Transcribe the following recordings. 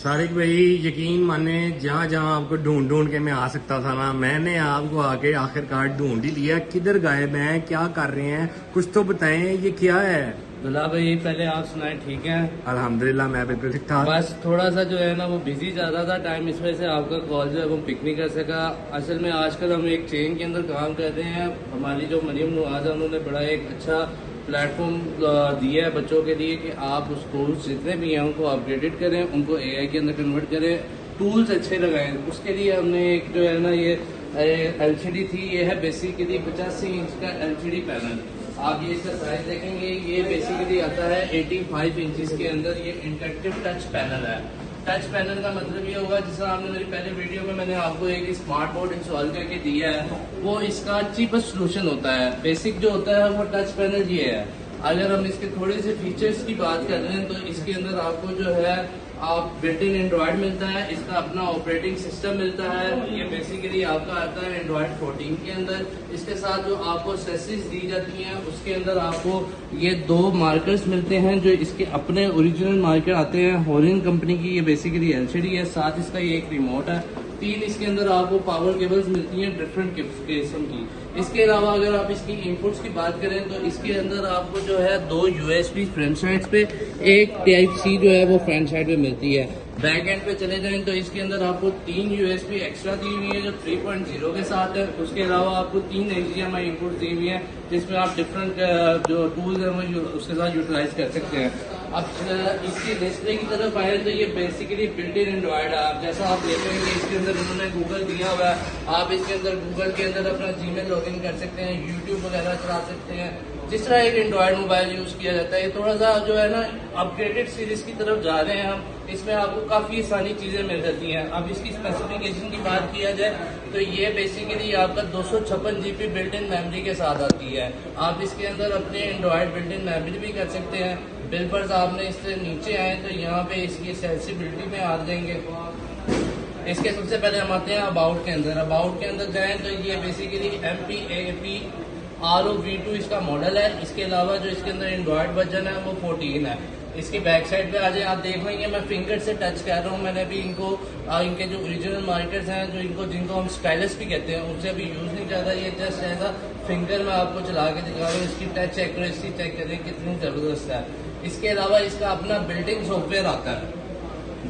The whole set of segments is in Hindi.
सारिक भाई, यकीन माने जहाँ जहाँ आपको ढूंढ ढूंढ के मैं आ सकता था ना, मैंने आपको आके आखिरकार ढूंढ ही लिया। किधर गायब हैं, क्या कर रहे हैं, कुछ तो बताएं, ये क्या है? भला भाई पहले आप सुनाए, ठीक है? अल्हम्दुलिल्लाह मैं बिल्कुल ठीक ठाक। बस थोड़ा सा जो है ना वो बिजी ज़्यादा था टाइम, इस वजह से आपका कॉल जो है वो पिक नहीं कर सका। असल में आजकल हम एक चेन के अंदर काम कर रहे हैं। हमारी जो मरियम नवाज है उन्होंने बड़ा एक अच्छा प्लेटफॉर्म दिया है बच्चों के लिए कि आप उस कोर्स जितने भी हैं उनको अपग्रेडेड करें, उनको एआई के अंदर कन्वर्ट करें, टूल्स अच्छे लगाएं। उसके लिए हमने एक जो है ना ये एलसीडी थी, ये है बेसिकली 85 इंच का एलसीडी पैनल। आप ये इसका साइज देखेंगे, ये बेसिकली आता है 85 इंचेस के अंदर। ये इंटरेक्टिव टच पैनल है। टच पैनल का मतलब ये होगा, जिस तरह आपने मेरी पहले वीडियो में मैंने आपको एक स्मार्ट बोर्ड इंस्टॉल करके दिया है, वो इसका चीपेस्ट सोल्यूशन होता है। बेसिक जो होता है वो टच पैनल ये है। अगर हम इसके थोड़े से फीचर्स की बात कर रहे हैं तो इसके अंदर आपको जो है आप बिल्ट इन एंड्रॉयड मिलता है, इसका अपना ऑपरेटिंग सिस्टम मिलता है। ये बेसिकली आपका आता है एंड्रॉयड 14 के अंदर। इसके साथ जो आपको एक्सेसरीज दी जाती हैं उसके अंदर आपको ये 2 मार्कर्स मिलते हैं जो इसके अपने ओरिजिनल मार्कर आते हैं हॉरिन कंपनी की। ये बेसिकली एलसीडी है, साथ इसका ये एक रिमोट है। 3 इसके अंदर आपको पावर केबल्स मिलती हैं डिफरेंट किस्म की। इसके अलावा अगर आप इसकी इनपुट्स की बात करें तो इसके अंदर आपको जो है 2 यूएसबी फ्रंट साइड पे, एक टाइप सी जो है वो फ्रंट साइड पे मिलती है। बैक एंड पे चले जाएं तो इसके अंदर आपको 3 यूएसबी एक्स्ट्रा दी हुई है जो 3.0 के साथ है। उसके अलावा आपको 3 HDMI इनपुट दी हुई है जिसमें आप डिफरेंट जो टूल्स हैं वो उसके साथ यूटिलाइज कर सकते हैं। अब इसकी डिस्प्ले की तरफ आए तो ये बेसिकली बिल्ट इन एंड्रॉयड है। आप जैसा आप देखेंगे इसके अंदर उन्होंने गूगल दिया हुआ है। आप इसके अंदर गूगल के अंदर अपना जीमेल लॉगिन कर सकते हैं, यूट्यूब वगैरह चला सकते हैं, जिस तरह एक एंड्रॉयड मोबाइल यूज किया जाता है। ये थोड़ा सा जो है ना अपग्रेडेड सीरीज की तरफ जा रहे हैं हम। इसमें आपको काफी सारी चीजें मिल जाती हैं। अब इसकी स्पेसिफिकेशन की बात किया जाए तो ये बेसिकली आपका 256 GB बिल्ट इन मेमोरी के साथ आती है। आप इसके अंदर अपने एंड्रॉयड बिल्ट इन मेमोरी भी कर सकते हैं। बिल पर आपने इससे नीचे आए तो यहाँ पे इसकी एक्सेसिबिलिटी में आ जाएंगे। इसके सबसे पहले हम आते हैं अबाउट के अंदर। अबाउट के अंदर जाएं तो ये बेसिकली MPAP ROV2 इसका मॉडल है। इसके अलावा जो इसके अंदर एंड्रॉयड वर्जन है वो 14 है। इसकी बैक साइड पे आ जाए, आप देख लेंगे मैं फिंगर से टच कर रहा हूँ। मैंने भी इनको इनके जो ओरिजिनल मार्कर्स हैं जो जिनको हम स्टाइलस भी कहते हैं उनसे अभी यूज नहीं ज़्यादा। ये जस्ट ऐसा फिंगर में आपको चला के दिखा रहा हूँ। इसकी टच एक्यूरेसी चेक करें कितनी ज़बरदस्त है। इसके अलावा इसका अपना बिल्डिंग सॉफ्टवेयर आता है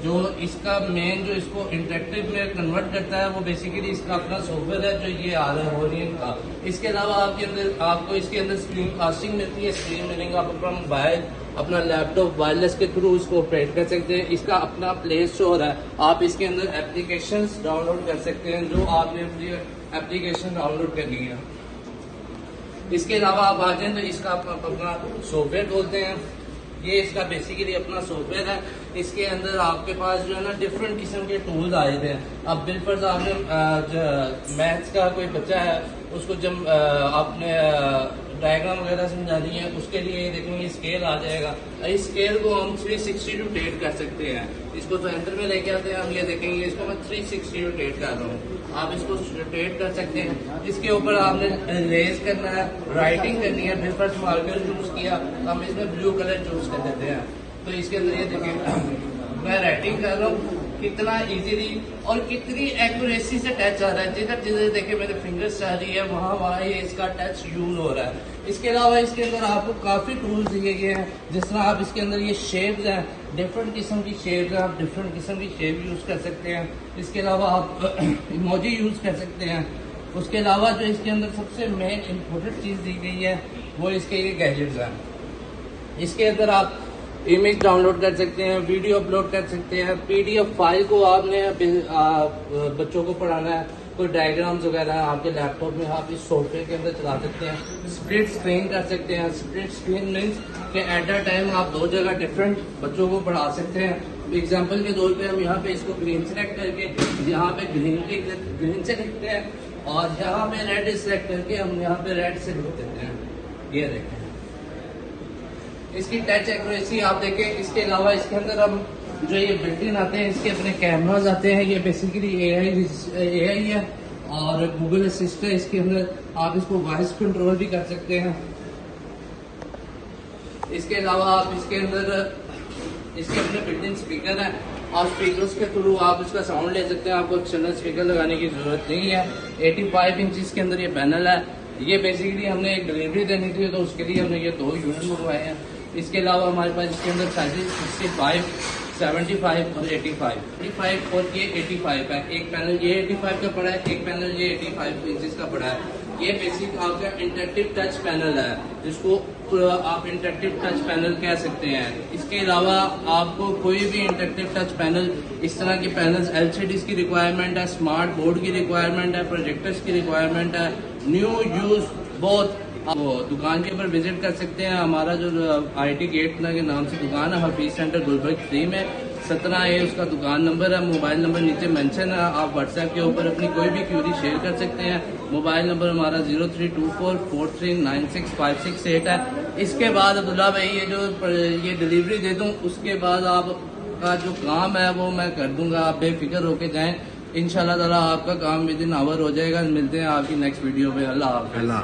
जो इसका मेन जो इसको इंटरेक्टिव में कन्वर्ट करता है, वो बेसिकली इसका अपना सॉफ्टवेयर है जो ये आ रहा है हॉरियन का। इसके अलावा आपको इसके अंदर स्क्रीन कास्टिंग मिलती है। स्क्रीन मीनिंग आप अपना मोबाइल, अपना लैपटॉप वायरलेस के थ्रू इसको ऑपरेट कर सकते हैं। इसका अपना प्ले स्टोर है, आप इसके अंदर एप्लीकेशंस डाउनलोड कर सकते हैं जो आपने अपनी एप्लीकेशन डाउनलोड करनी है। इसके अलावा आप आ जाए तो इसका अपना सॉफ्टवेयर खोलते हैं। ये इसका बेसिकली अपना सॉफ्टवेयर है। इसके अंदर आपके पास जो है ना डिफरेंट किस्म के टूल्स आए थे। अब बिल पर आपने मैथ्स का कोई बच्चा है उसको जब आपने डायग्राम वगैरह समझानी है उसके लिए देखेंगे स्केल आ जाएगा। इस स्केल को हम 360 रोटेट कर सकते हैं। इसको सेंटर में लेके आते हैं हम, ये देखेंगे इसको मैं 360 रोटेट कर रहा हूँ। आप इसको रोटेट कर सकते हैं। इसके ऊपर आपने रेज करना है, राइटिंग करनी है। बिल पर मार्कर चूज किया हम इसमें ब्लू कलर चूज कर देते हैं। तो इसके अंदर ये देखें मैं राइटिंग कर रहा हूँ कितना इजीली और कितनी एक्यूरेसी से टच आ रहा है। जिधर जिधर देखे मेरे फिंगर्स जा रही है वहाँ ये इसका टच यूज हो रहा है। इसके अलावा इसके अंदर आपको काफी टूल्स दिए गए हैं। जिस तरह आप इसके अंदर ये शेप्स हैं, डिफरेंट किस्म की शेप्स हैं, आप डिफरेंट किस्म की शेप यूज कर सकते हैं। इसके अलावा आप इमोजी यूज कर सकते हैं। उसके अलावा जो इसके अंदर सबसे मेन इम्पोर्टेंट चीज दी गई है वो इसके ये गैजेट्स हैं। इसके अंदर आप इमेज डाउनलोड कर सकते हैं, वीडियो अपलोड कर सकते हैं। PDF फाइल को आपने बच्चों को पढ़ाना है, कोई डायग्राम्स वगैरह आपके लैपटॉप में आप इस सॉफ्टवेयर के अंदर चला सकते हैं। स्प्लिट स्क्रीन कर सकते हैं। स्प्लिट स्क्रीन मीन्स कि एट अ टाइम आप 2 जगह डिफरेंट बच्चों को पढ़ा सकते हैं। एग्जाम्पल के तौर पे हम यहाँ पे इसको ग्रीन सेलेक्ट करके यहाँ पे ग्रीन से लिखते हैं और यहाँ पे रेड सेलेक्ट करके हम यहाँ पे रेड से लिख देते हैं। ये देखें इसकी टच एक्यूरेसी आप देखें। इसके अलावा इसके अंदर हम जो ये बिल्ट इन आते हैं इसके अपने कैमराज आते हैं। ये बेसिकली AI है और गूगल असिस्ट है। इसके अंदर आप इसको वॉइस कंट्रोल भी कर सकते हैं। इसके अलावा आप इसके अंदर इसके अपने बिल्डिंग स्पीकर है और स्पीकर्स के थ्रू आप इसका साउंड ले सकते हैं, आपको एक्सटर्नल स्पीकर लगाने की जरूरत नहीं है। 85 इंचेस के अंदर ये पैनल है। ये बेसिकली हमने एक डिलीवरी देनी थी तो उसके लिए हमने ये 2 यूनिट मंगवाए हैं। इसके अलावा हमारे पास इसके अंदर साइजेस 65, 75 और 85 और ये 85 है। एक पैनल ये 85 का पड़ा है, एक पैनल ये 85 इंचेस का पड़ा है। ये बेसिक आपका इंटरेक्टिव टच पैनल है, जिसको आप इंटरेक्टिव टच पैनल कह सकते हैं। इसके अलावा आपको कोई भी इंटरेक्टिव टच पैनल, इस तरह के पैनल्स LCDs की रिक्वायरमेंट है, स्मार्ट बोर्ड की रिक्वायरमेंट है, प्रोजेक्टर्स की रिक्वायरमेंट है, न्यू यूज बहुत, आप दुकान के ऊपर विजिट कर सकते हैं। हमारा जो IT गेट के नाम से दुकान है, हफीज सेंटर गुलबर्ग 3 में 17A उसका दुकान नंबर है। मोबाइल नंबर नीचे मेंशन है, आप व्हाट्सएप के ऊपर अपनी कोई भी क्यूरी शेयर कर सकते हैं। मोबाइल नंबर हमारा 0324439656 है। इसके बाद अब्दुल्ला भाई ये डिलीवरी दे दूं, उसके बाद आपका जो काम है वो मैं कर दूंगा, आप बेफिक्र होके जाएं। इंशाल्लाह ताला आपका काम विद इन आवर हो जाएगा। मिलते हैं आपकी नेक्स्ट वीडियो में। अल्लाह हाफ़िज़। अल्लाह।